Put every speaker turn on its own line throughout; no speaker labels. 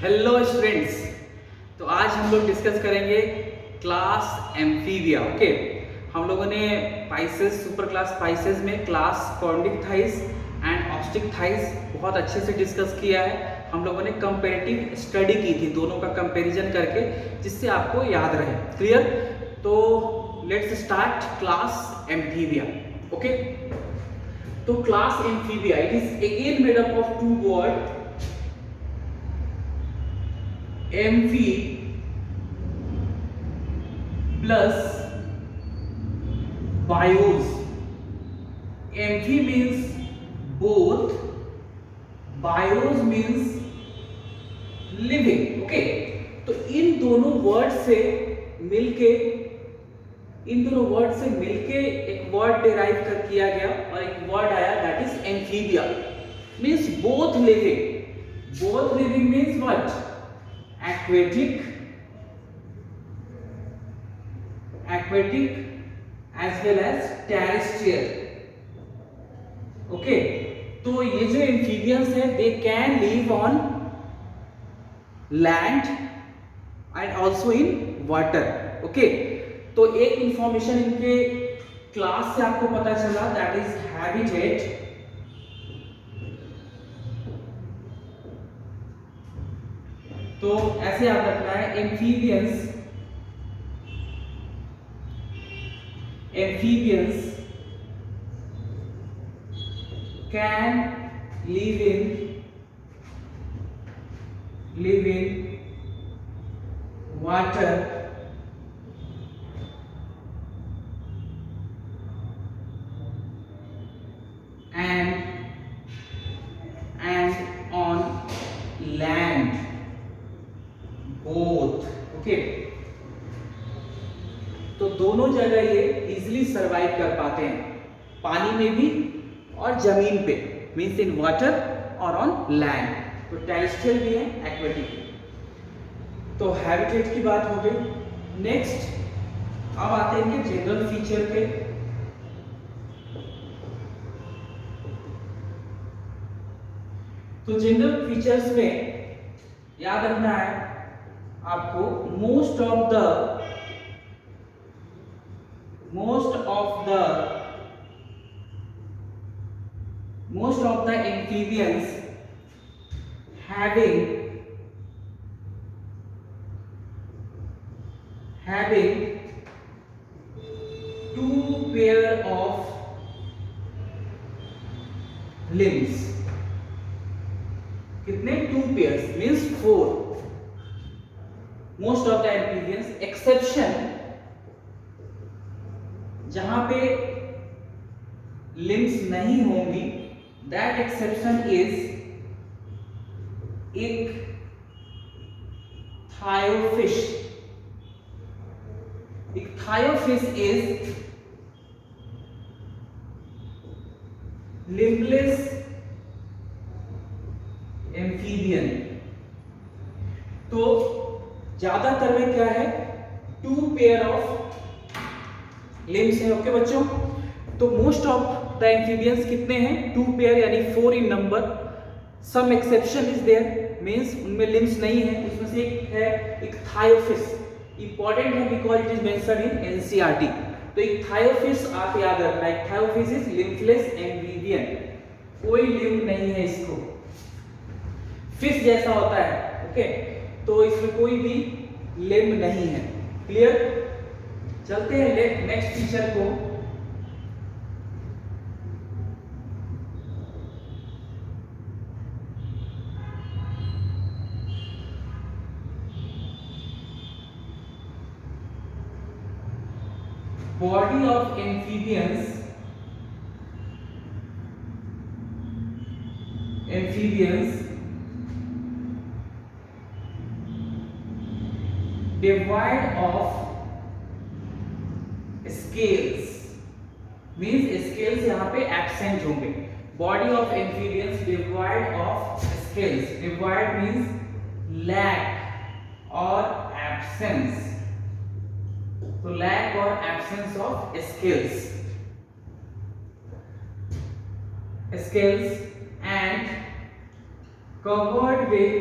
Hello students. तो आज हम लोग डिस्कस करेंगे क्लास एम्फीबिया। ओके, हम लोगों ने पाइसेस, सुपर क्लास पाइसेस में क्लास कॉर्डिक एंड ऑस्टिक थाइस बहुत अच्छे से डिस्कस किया है। हम लोगों ने कंपेरेटिव स्टडी की थी, दोनों का कंपैरिजन करके, जिससे आपको याद रहे। क्लियर? तो let's start class amphibia. Okay, तो class amphibia it is again made up of two word, amphi plus bios. Amphi means both, bios means living. Okay, तो इन दोनों वर्ड से मिलके एक वर्ड डिराइव कर किया गया और एक वर्ड आया, that is amphibia. Means both living means what? aquatic as well as terrestrial. Okay, तो ये जो एम्फीबियंस है they can live on land and also in water. Okay, तो एक इंफॉर्मेशन इनके क्लास से आपको पता चला, दैट इज हैबिटेट। तो ऐसे याद रखना है, amphibians can live in water and on land both. Okay, तो दोनों जगह ये इजिली सरवाइव कर पाते हैं, पानी में भी और जमीन पे, मीन्स इन वाटर और ऑन लैंड। तो टेरेस्ट्रियल भी है, एक्वेटिक भी। तो हैबिटेट की बात हो गई। नेक्स्ट अब आते हैं इनके जनरल फीचर पे। तो जनरल फीचर्स में याद रखना है आपको, most of the amphibians having two pair of limbs. कितने? 2 pairs means 4. Most of the amphibians, exception जहां पे लिम्स नहीं होंगी, that exception is ichthyophish. Ichthyophish is limbless amphibian. तो ज्यादातर में क्या है? 2 पेयर ऑफ लिम्स है। ओके बच्चों, तो मोस्ट ऑफ द एम्फीबियंस कितने हैं? 2 पेयर, यानी 4 in number. Some exception is there, means उनमें लिम्स नहीं है। उसमें से एक है इक्थायोफिस, इंपॉर्टेंट है because it is mentioned in NCERT. तो इक्थायोफिस आप याद रखना, इक्थायोफिस इज लिम्फलेस एम्फीबियन, कोई लिम्ब नहीं है इसको, फिश जैसा होता है। ओके, तो इसमें कोई भी लिम्ब नहीं है। क्लियर? चलते हैं नेक्स्ट फीचर को। Body of amphibians devoid of scales, means scales यहाँ पे एब्सेंट होंगे। Body of amphibians devoid of scales, devoid means lack और एब्सेंस, तो लैक और absence of scales and covered with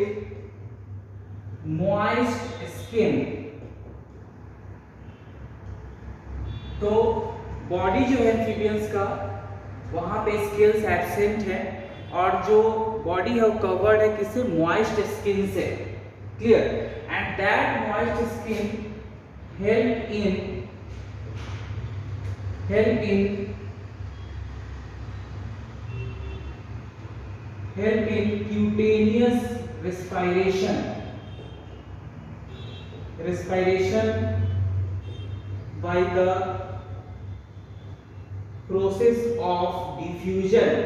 moist skin, तो बॉडी जो है एम्फीबियंस का वहां पे स्किल्स एब्सेंट है और जो बॉडी है वो कवर्ड है किससे, मॉइस्ट स्किन से, clear. And that moist skin help in cutaneous respiration by the process of diffusion।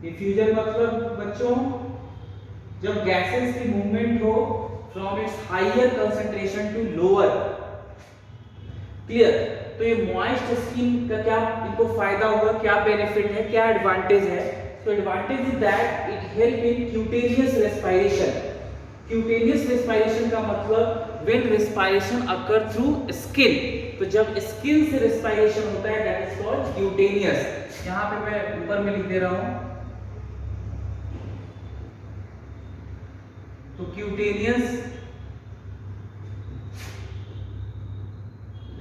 Diffusion मतलब बच्चों जब गैसेस की मूवमेंट हो from its higher concentration to lower, clear. तो ये मॉइस्ट स्किन का क्या इनको फायदा होगा, क्या बेनिफिट है, क्या एडवांटेज है? तो advantage is that it help in cutaneous respiration. Cutaneous respiration का मतलब when respiration occur through skin, तो जब स्किन से रेस्पिरेशन होता है दैट इज कॉल्ड क्यूटेनियस। यहां पे मैं ऊपर में लिख दे रहा हूं, तो cutaneous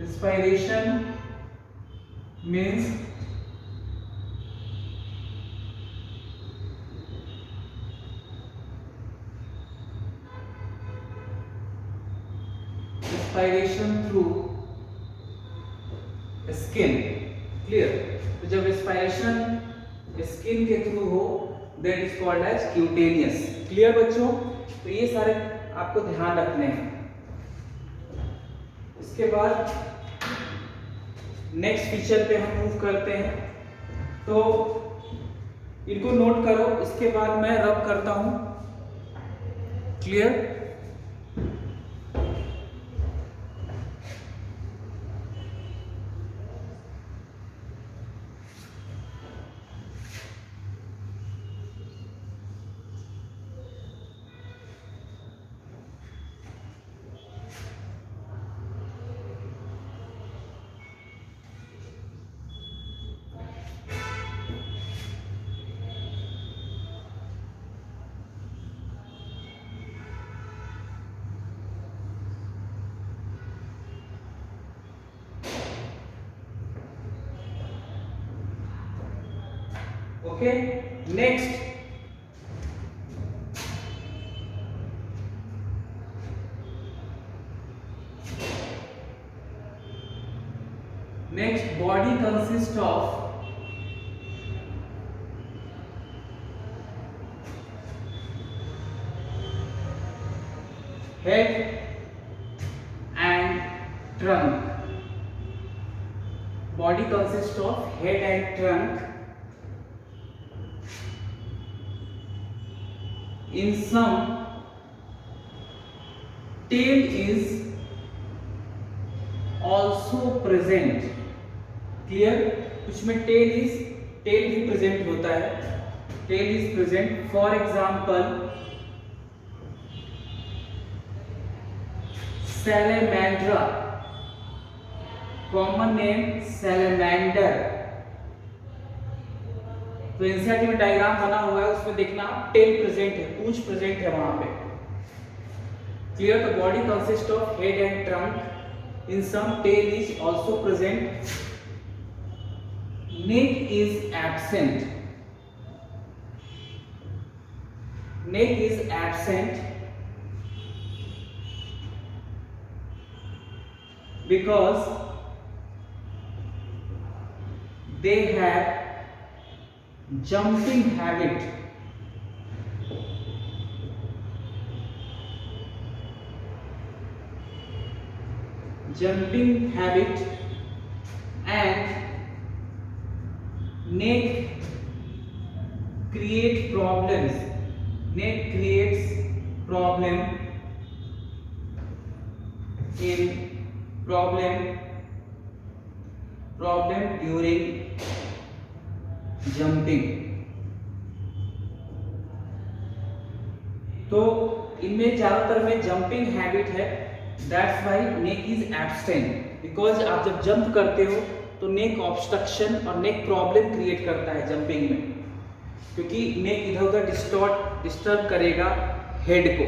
respiration means respiration through skin, clear। तो जब respiration स्किन के थ्रू हो that is called as cutaneous, clear बच्चों। तो ये सारे आपको ध्यान रखने हैं। इसके बाद नेक्स्ट फीचर पे हम मूव करते हैं, तो इनको नोट करो, इसके बाद मैं रब करता हूं, clear. Okay, next body consists of head and trunk. Body consists of head and trunk. In some, tail is also present, clear। कुछ में tail भी present होता है, tail is present। For example, salamandra, common name salamander। तो insect में diagram बना हुआ है, उसमें देखना टेल प्रेजेंट है, पूंछ प्रेजेंट है वहां पे, क्लियर। तो body consist of head and trunk, in some tail is also present, neck is absent, because they have jumping habit, and neck creates problem during jumping. तो इनमें ज्यादातर में जंपिंग हैबिट है, that's why neck is absent, because आप जब jump करते हो तो नेक ऑब्स्ट्रक्शन और नेक प्रॉब्लम क्रिएट करता है जंपिंग में। क्योंकि नेक इधर उधर डिस्टर्ब करेगा हेड को।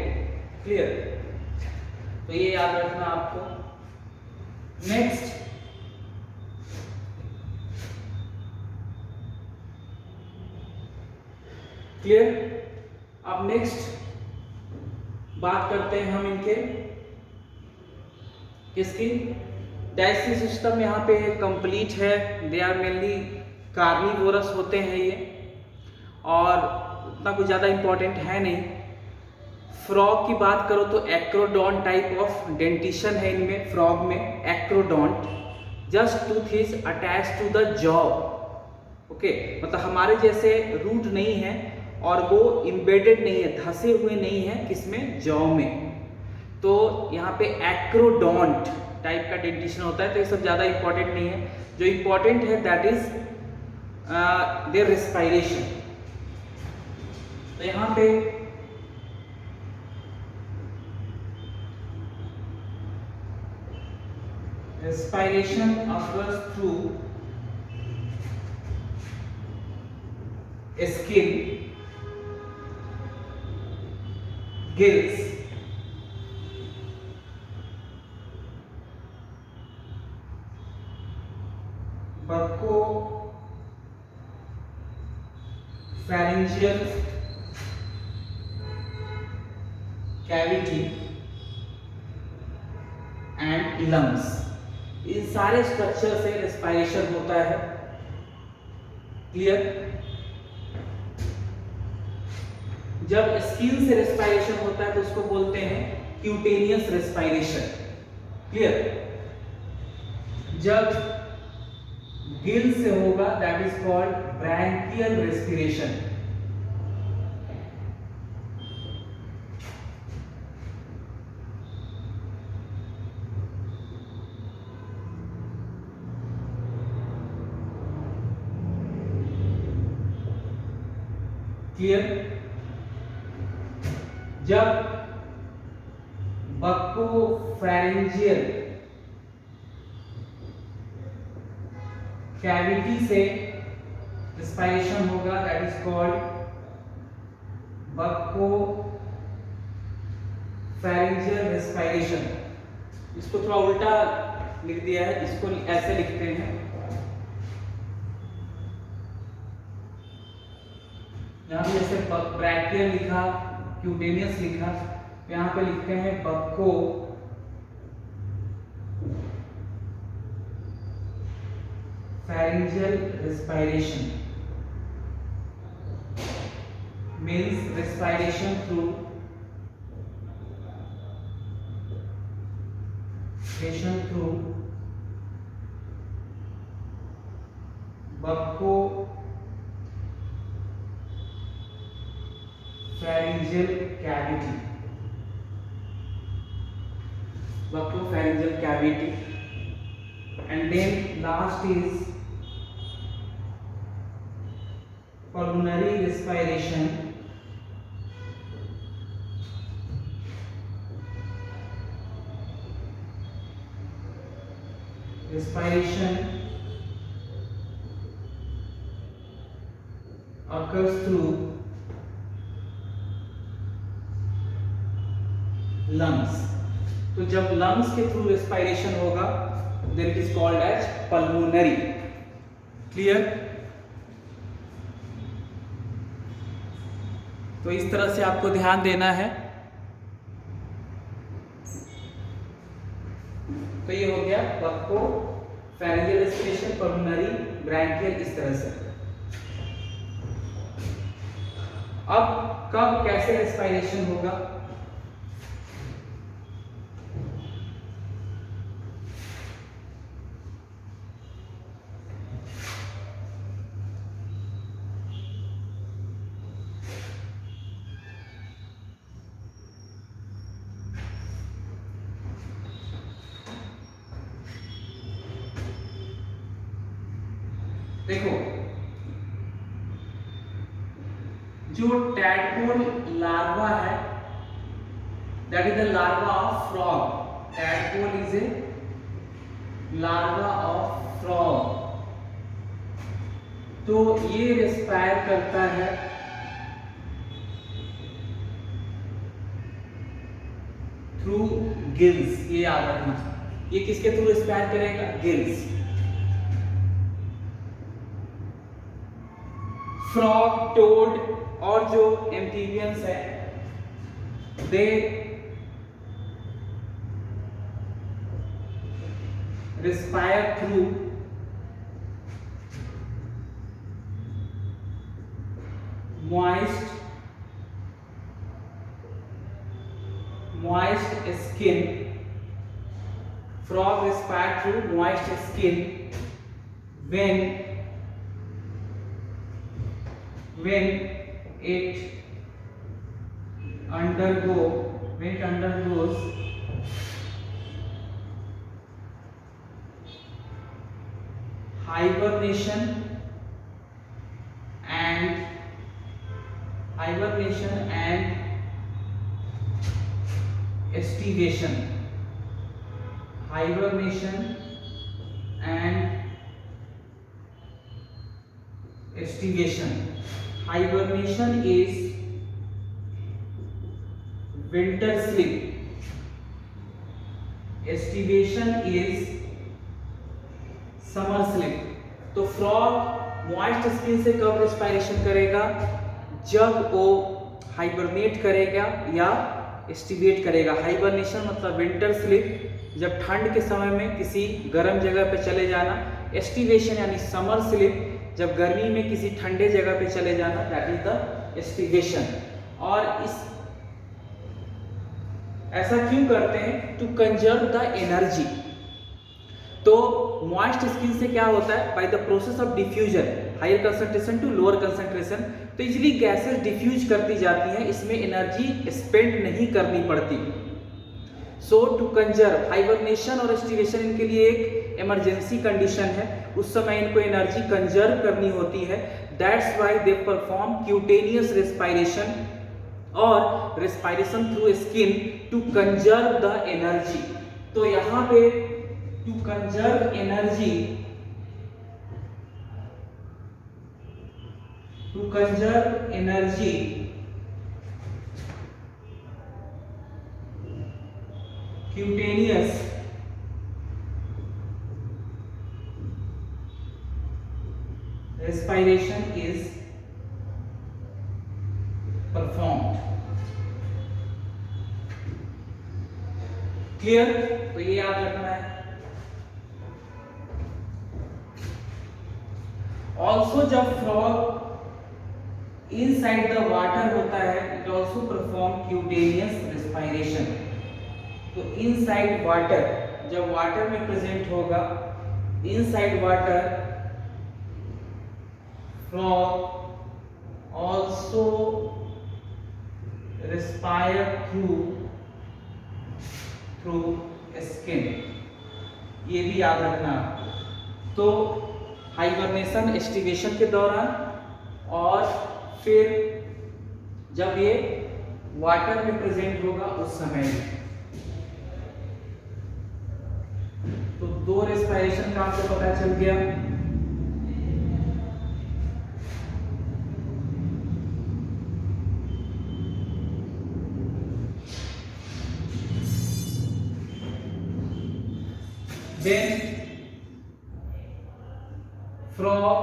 क्लियर? तो ये याद रखना आपको। Next, clear? अब नेक्स्ट बात करते हैं हम इनके किसकी, डाइजेस्टिव सिस्टम यहाँ पे कंप्लीट है। दे आर मेनली कार्निवोरस होते हैं ये, और उतना कुछ ज़्यादा इंपॉर्टेंट है नहीं। फ्रॉग की बात करो तो एक्रोडोंट टाइप ऑफ डेंटिशन है इनमें। फ्रॉग में acrodont, just tooth is attach to the jaw. Okay, मतलब हमारे जैसे रूट नहीं है और वो इम्बेडेड नहीं है, धंसे हुए नहीं है किसमें, जॉ में। तो यहाँ पे एक्रोडोंट टाइप का डेंटिशन होता है। तो ये सब ज़्यादा इंपॉर्टेंट नहीं है। जो इंपॉर्टेंट है दैट इज देयर रेस्पिरेशन। तो यहाँ पे respiration occurs through skin, gills, bucco pharyngeal cavity and lungs। इन सारे स्ट्रक्चर से रेस्पिरेशन होता है। क्लियर? जब स्किन से रेस्पिरेशन होता है तो उसको बोलते हैं क्यूटेनियस रेस्पिरेशन। क्लियर? जब गिल से होगा that is called branchial respiration. Clear? जब बक्कोफैरिंजियल कैविटी से रेस्पिरेशन होगा दैट इज कॉल्ड बक्कोफैरिंजियल रेस्पिरेशन। इसको थोड़ा उल्टा लिख दिया है, इसको ऐसे लिखते हैं। यहाँ पे जैसे ब्रैकियल लिखा, क्यूटेनियस लिखा, यहाँ पे लिखते हैं बक्को pharyngeal respiration means respiration through bacco pharyngeal cavity, and then last is pulmonary respiration, occurs through lungs। तो जब lungs के थ्रू रेस्पिरेशन होगा then it is called as pulmonary। Clear? तो इस तरह से आपको ध्यान देना है। तो ये हो गया बक्को pharyngeal respiration, pulmonary, ब्रैंकियल, इस तरह से। अब कब कैसे रेस्पिरेशन होगा? देखो, जो टैडपोल लार्वा है that is the larva of frog. Tadpole is a larva of frog. तो ये रेस्पायर करता है थ्रू गिल्स, ये याद रखना। ये किसके थ्रू रेस्पायर करेगा? गिल्स। फ्रॉग, टोड और जो एम्फीबियंस है दे respire through moist skin. Frog respire through moist skin when it undergoes hibernation and estivation. Hibernation and estivation. Hibernation is winter sleep. Estivation is summer sleep. तो frog moist skin से कब respiration करेगा? जब वो hibernate करेगा या एस्टिवेट करेगा। Hibernation मतलब विंटर स्लीप, जब ठंड के समय में किसी गर्म जगह पे चले जाना। एस्टिवेशन यानी समर स्लीप, जब गर्मी में किसी ठंडे जगह पे चले जाना, दैट इज द एस्टिवेशन। और इस ऐसा क्यों करते हैं? To conserve the energy. तो मॉइस्ट स्किन से क्या होता है? By the process of diffusion, higher concentration to lower concentration, तो इजीली गैसेस डिफ्यूज करती जाती हैं, इसमें एनर्जी स्पेंड नहीं करनी पड़ती। सो टू कंजर्व, हाइबरनेशन और एस्टिवेशन इनके लिए एक इमरजेंसी कंडीशन है, उस समय इनको एनर्जी कंजर्व करनी होती है। That's why they perform cutaneous respiration और respiration through skin to conserve the energy. तो यहाँ पे to conserve energy, cutaneous respiration is performed. Clear? तो ये याद रखना है। ऑल्सो जब फ्रॉग इनसाइड द वाटर होता है, it also perform cutaneous respiration. तो इनसाइड वाटर, जब वाटर में प्रेजेंट होगा, inside water frog also respire through skin, ये भी याद रखना। तो हाइबरनेशन, एस्टिवेशन के दौरान और फिर जब ये वाटर में प्रेजेंट होगा उस समय में। तो दो रेस्पायरेशन का आपको पता चल गया। Then frog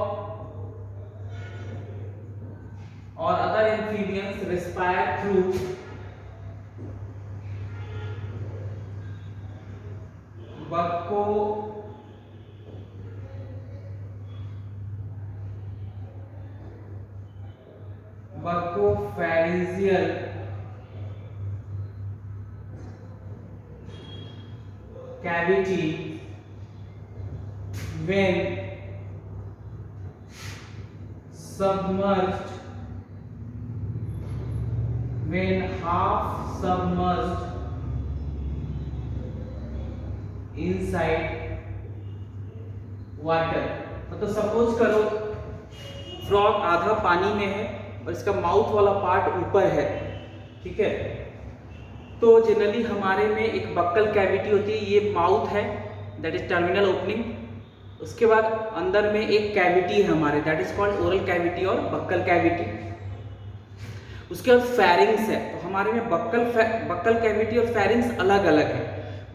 or other amphibians respire through buccopharyngeal cavity when submerged, when half submerged inside water। तो सपोज करो फ्रॉग आधा पानी में है और इसका माउथ वाला पार्ट ऊपर है, ठीक है। तो जनरली हमारे में एक बक्कल कैविटी होती है, ये माउथ है, दैट इज टर्मिनल ओपनिंग, उसके बाद अंदर में एक कैविटी है हमारे, that is called oral cavity और बक्कल कैविटी। उसके बाद फेरिंग्स है, तो हमारे में बक्कल कैविटी और फेरिंग्स अलग अलग है।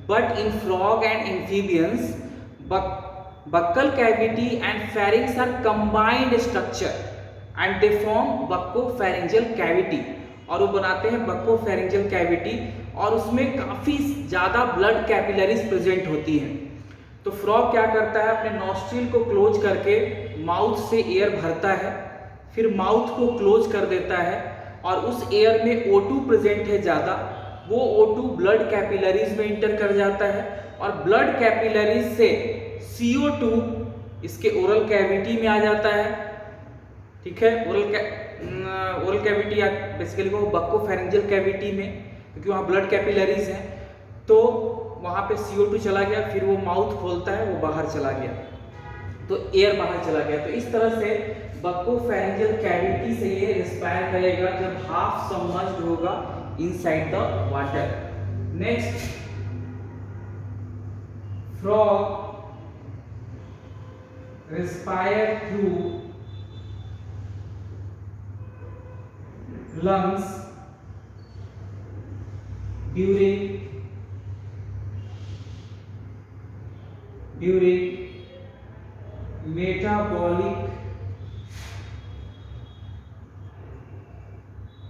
But in frog and amphibians buccal cavity and pharynx are combined structure and they form buccopharyngeal cavity, और वो बनाते हैं बक्कोफेरिंजियल कैविटी, और उसमें काफी ज्यादा ब्लड कैपिलरीज प्रेजेंट होती हैं। तो फ्रॉग क्या करता है, अपने नॉस्ट्रिल को क्लोज करके माउथ से एयर भरता है, फिर माउथ को क्लोज कर देता है, और उस एयर में O2 प्रेजेंट है ज़्यादा, वो O2 ब्लड कैपिलरीज में इंटर कर जाता है, और ब्लड कैपिलरीज से CO2 इसके ओरल कैविटी में आ जाता है। ठीक है, ओरल कैविटी बेसिकली वो बक्कोफेरिंजियल कैविटी में, क्योंकि वहाँ ब्लड कैपिलरीज हैं, तो वहाँ पे CO2 चला गया, फिर वो माउथ खोलता है, वो बाहर चला गया, तो एयर बाहर चला गया। तो इस तरह से बक्कोफेरिंजियल कैविटी से ये रिस्पायर करेगा जब हाफ सबमर्ज्ड होगा inside the water. Next, frog respire through lungs during metabolic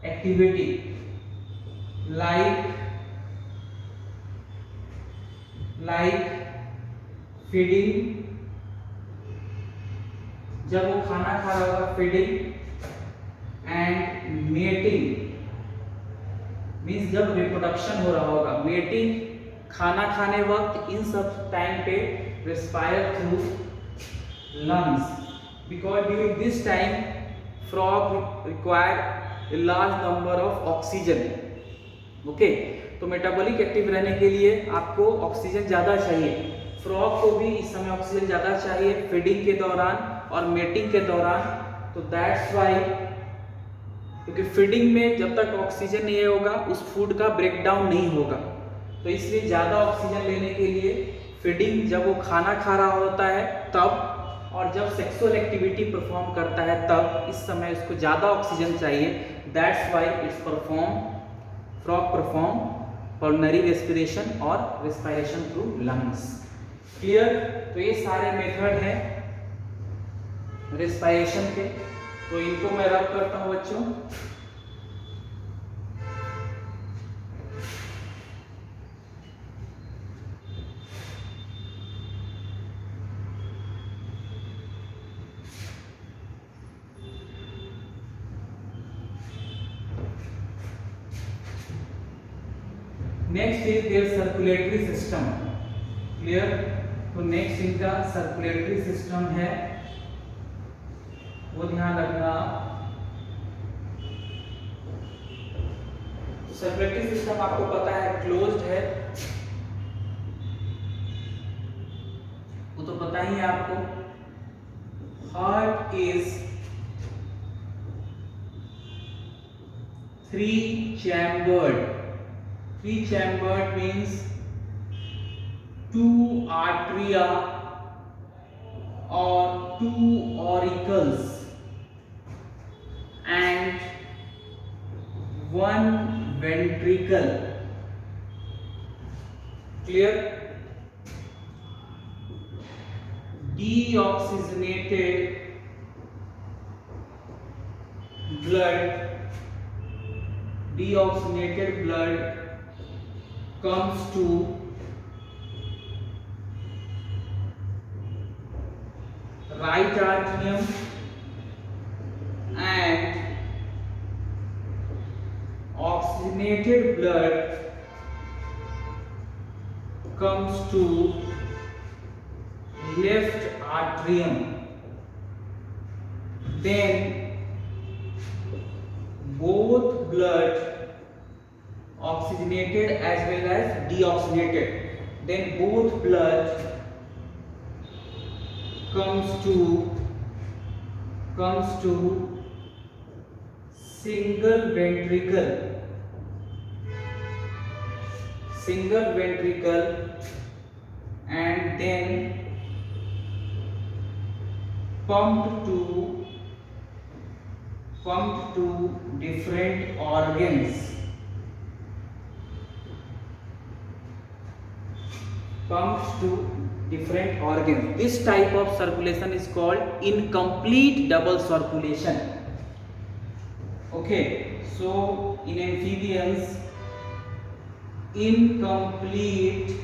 activity like feeding, जब वो खाना खा रहा होगा, फीडिंग एंड मेटिंग मीन्स जब रिप्रोडक्शन हो रहा होगा, मेटिंग, खाना खाने वक्त, इन सब टाइम पे respire through lungs, because during this time frog require a large number of oxygen. Okay, तो मेटाबॉलिक एक्टिव रहने के लिए आपको ऑक्सीजन ज़्यादा चाहिए। फ्रॉग को भी इस समय ऑक्सीजन ज़्यादा चाहिए फीडिंग के दौरान और मेटिंग के दौरान। तो दैट्स वाई, क्योंकि फीडिंग में जब तक ऑक्सीजन नहीं होगा उस फूड का ब्रेकडाउन नहीं होगा, तो इसलिए ज़्यादा ऑक्सीजन लेने के लिए फीडिंग, जब वो खाना खा रहा होता है तब, और जब सेक्सुअल एक्टिविटी परफॉर्म करता है तब, इस समय उसको ज़्यादा ऑक्सीजन चाहिए। That's why frog perform pulmonary respiration और रेस्पिरेशन थ्रू लंग्स। क्लियर? तो ये सारे मेथड हैं रेस्पिरेशन के, तो इनको मैं रब करता हूं बच्चों। Next is their circulatory system. Clear? तो नेक्स्ट इनका सर्कुलेटरी सिस्टम है, वो ध्यान रखना। सर्कुलेटरी सिस्टम आपको पता है क्लोज्ड है, वो तो पता ही है आपको। Heart is 3-chambered। 3-chambered means 2 arteria or 2 auricles and 1 ventricle। Clear? Deoxygenated blood comes to right atrium and oxygenated blood comes to left atrium. Then both blood, oxygenated as well as deoxygenated, then both blood comes to single ventricle and then pumped to different organs, pumped to different organs. This type of circulation is called incomplete double circulation. Okay, so in amphibians, incomplete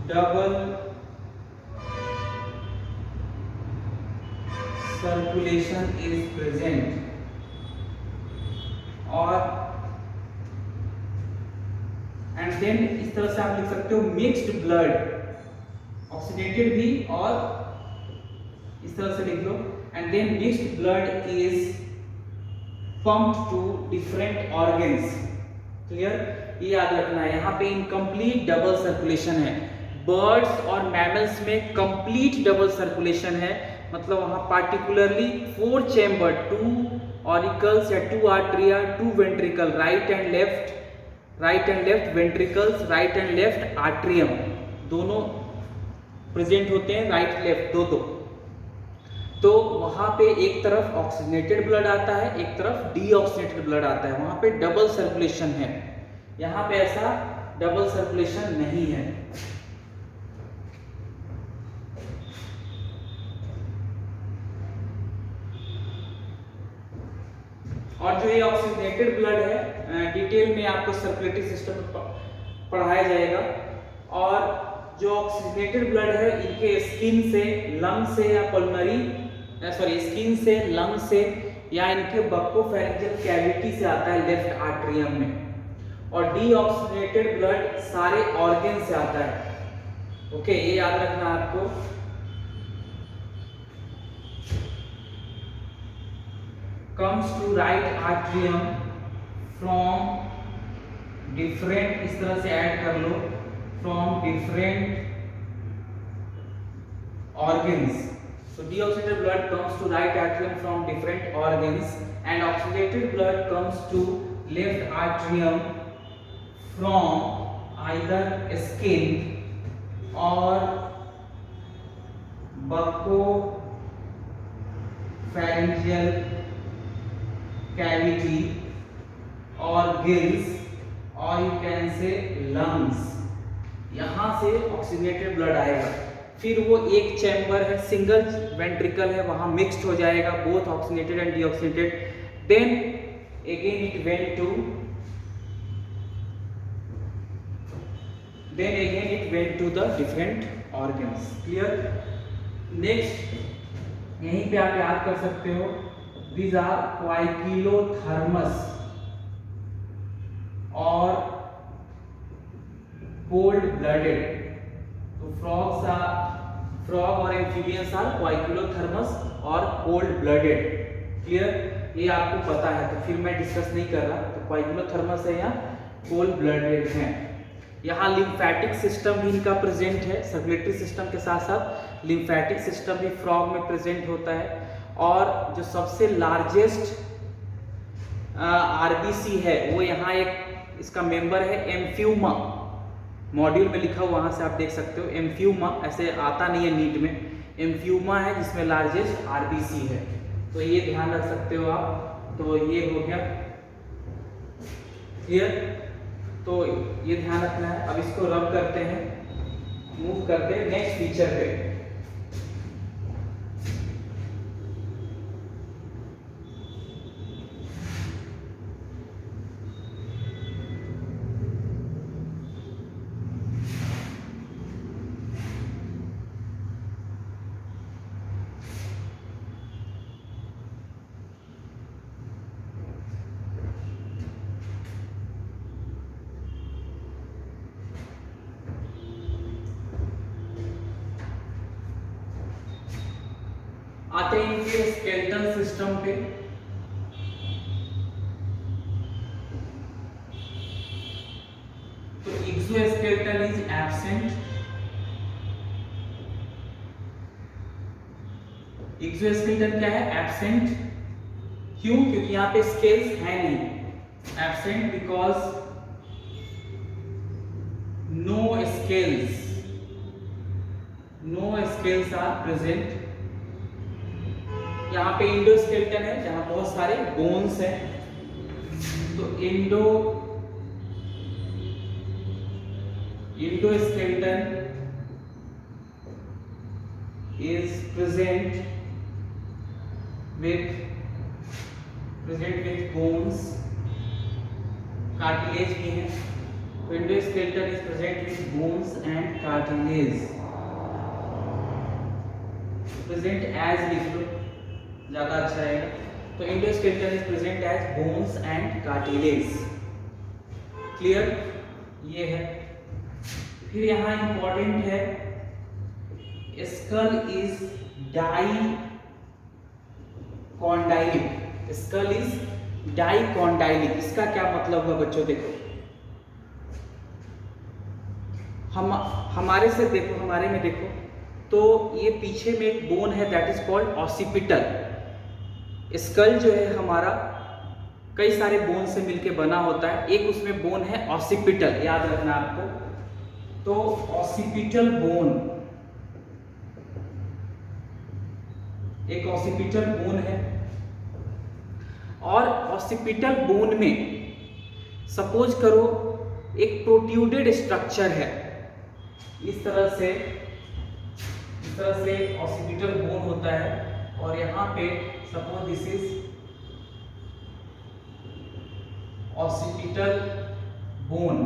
double circulation is present, और and then इस तरह से आप लिख सकते हो mixed blood, oxidated भी और इस तरह से लिख लो, and then mixed blood is pumped to different organs. Clear, ये याद रखना है। यहाँ पे इनकम्प्लीट डबल सर्कुलेशन है। बर्ड्स और मैमल्स में कंप्लीट डबल सर्कुलेशन है, मतलब वहाँ पार्टिकुलरली 4 चैम्बर, 2 ऑरिकल्स या 2 आर्टरिया, 2 ventricle, right and left ventricles, right and left atrium, दोनों प्रेजेंट होते हैं, राइट लेफ्ट दो। तो वहां पे एक तरफ ऑक्सीजनेटेड ब्लड आता है, एक तरफ डीऑक्सीजनेटेड ब्लड आता है, वहां पे डबल सर्कुलेशन है। यहाँ पे ऐसा डबल सर्कुलेशन नहीं है। और जो ये ऑक्सीजनेटेड ब्लड है, डिटेल में आपको सर्कुलेटरी सिस्टम पढ़ाया जाएगा। और जो ऑक्सीजनेटेड ब्लड है, इनके स्किन से, लंग से या स्किन से, लंग से या इनके बक्कोफेरेंजियल कैविटी से आता है लेफ्ट आर्टरियम में। और डीऑक्सीजनेटेड ब्लड सारे ऑर्गन से आता है। ओके, ये याद रखना आपको। comes to right atrium from different, इस तरह से ऐड कर लो, from different organs. So deoxygenated blood comes to right atrium from different organs, and oxygenated blood comes to left atrium from either skin or buccopharyngeal cavity or gills, or you can say lungs। यहाँ से oxygenated blood आएगा, फिर वो एक chamber है, single ventricle है, वहाँ mixed हो जाएगा both oxygenated and deoxygenated. Then again it went to the different organs. Clear. Next, यहीं पे आप याद कर सकते हो, these are क्वाइकिलोथर्मस और कोल्ड ब्लडेड। तो फ्रॉग और एम्फीबियंस आर क्वाइकिलोथर्मस और कोल्ड ब्लडेड। क्लियर, ये आपको पता है, तो फिर मैं डिस्कस नहीं कर रहा। तो क्वाइकिलोथर्मस है या कोल्ड ब्लडेड है। यहाँ लिम्फेटिक सिस्टम भी इनका प्रेजेंट है, सर्कुलेटरी सिस्टम के साथ साथ लिम्फेटिक सिस्टम भी फ्रॉग में प्रेजेंट होता है। और जो सबसे लार्जेस्ट आरबीसी है, वो यहाँ एक इसका मेंबर है एम्फ्यूमा, मॉड्यूल में लिखा हुआ, वहाँ से आप देख सकते हो। एम्फ्यूमा ऐसे आता नहीं है नीट में, एम्फ्यूमा है जिसमें लार्जेस्ट आरबीसी है, तो ये ध्यान रख सकते हो आप। तो ये हो गया क्लियर, तो ये ध्यान रखना है। अब इसको रब करते हैं, मूव करते हैं नेक्स्ट फीचर पे। आते हैं इनके स्केलेटल सिस्टम पे। तो एक्सोस्केलेटन इज एब्सेंट। एक्सोस्केलेटन क्या है? एब्सेंट। क्यों? क्योंकि यहाँ पे स्केल्स है नहीं। Absent because no scales no scales are present. यहाँ पे इंडोस्केलेटन है जहाँ बहुत सारे बोन्स हैं, तो endoskeleton is present with bones, cartilage भी है, तो endoskeleton is present with bones and cartilage। present as लिख लो ज्यादा अच्छा रहेगा, तो endoskeleton is present as bones and cartilage। Clear, ये है। फिर यहाँ इंपॉर्टेंट है skull is dicondylic. Skull is dicondylic, इसका क्या मतलब है बच्चों? देखो हमारे में देखो तो ये पीछे में एक बोन है that is called occipital. Skull जो है हमारा कई सारे बोन से मिलके बना होता है, एक उसमें बोन है ऑसिपिटल, याद रखना आपको। तो ऑसिपिटल बोन, एक ऑसिपिटल बोन है, और ऑसिपिटल बोन में सपोज करो एक प्रोट्यूडेड स्ट्रक्चर है, इस तरह से ऑसिपिटल बोन होता है, और यहाँ पे suppose this is occipital bone,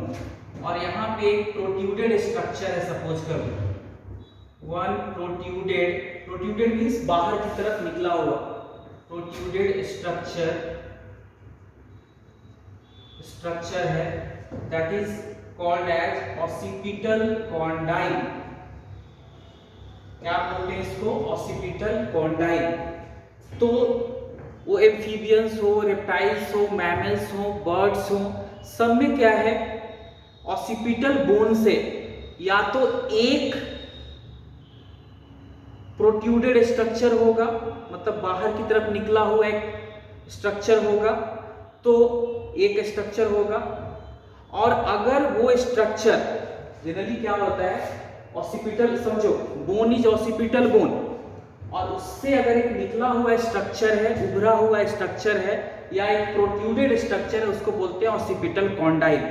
और यहाँ पे एक प्रोट्यूडेड स्ट्रक्चर है, सपोज करो वन प्रोट्यूडेड मीन्स बाहर की तरफ निकला हुआ, प्रोट्यूडेड स्ट्रक्चर है that is called as occipital condyle. क्या बोलते हैं इसको? Occipital condyle. तो वो एम्फीबियंस हो, रेप्टाइल्स हो, मैमल्स हो, बर्ड्स हो, सब में क्या है ऑसिपिटल बोन से या तो एक प्रोट्यूडेड स्ट्रक्चर होगा, मतलब बाहर की तरफ निकला हुआ एक स्ट्रक्चर होगा, तो एक स्ट्रक्चर होगा, और अगर वो स्ट्रक्चर जनरली क्या होता है ऑसिपिटल, समझो बोन इज ऑसिपिटल बोन, और उससे अगर एक निकला हुआ स्ट्रक्चर है, उभरा हुआ स्ट्रक्चर है या एक प्रोट्यूडेड स्ट्रक्चर है, उसको बोलते हैं ऑसिपिटल कॉन्डाइल।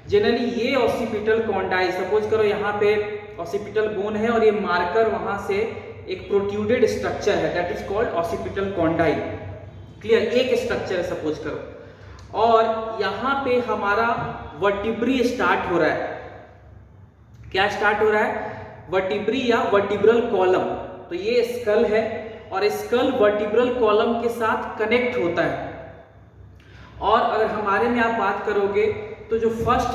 जनरली ये ऑसिपिटल कॉन्डाइल, सपोज करो यहाँ पे ऑसिपिटल बोन है और ये मार्कर वहां से एक प्रोट्यूडेड स्ट्रक्चर है that is called occipital condyle. Clear, एक स्ट्रक्चर है सपोज करो, और यहाँ पे हमारा वर्टिब्री स्टार्ट हो रहा है। क्या स्टार्ट हो रहा है? वर्टिब्री या वर्टिब्रल कॉलम। तो ये स्कल है, और स्कल वर्टिब्रल कॉलम के साथ कनेक्ट होता है। और अगर हमारे में आप बात करोगे तो जो फर्स्ट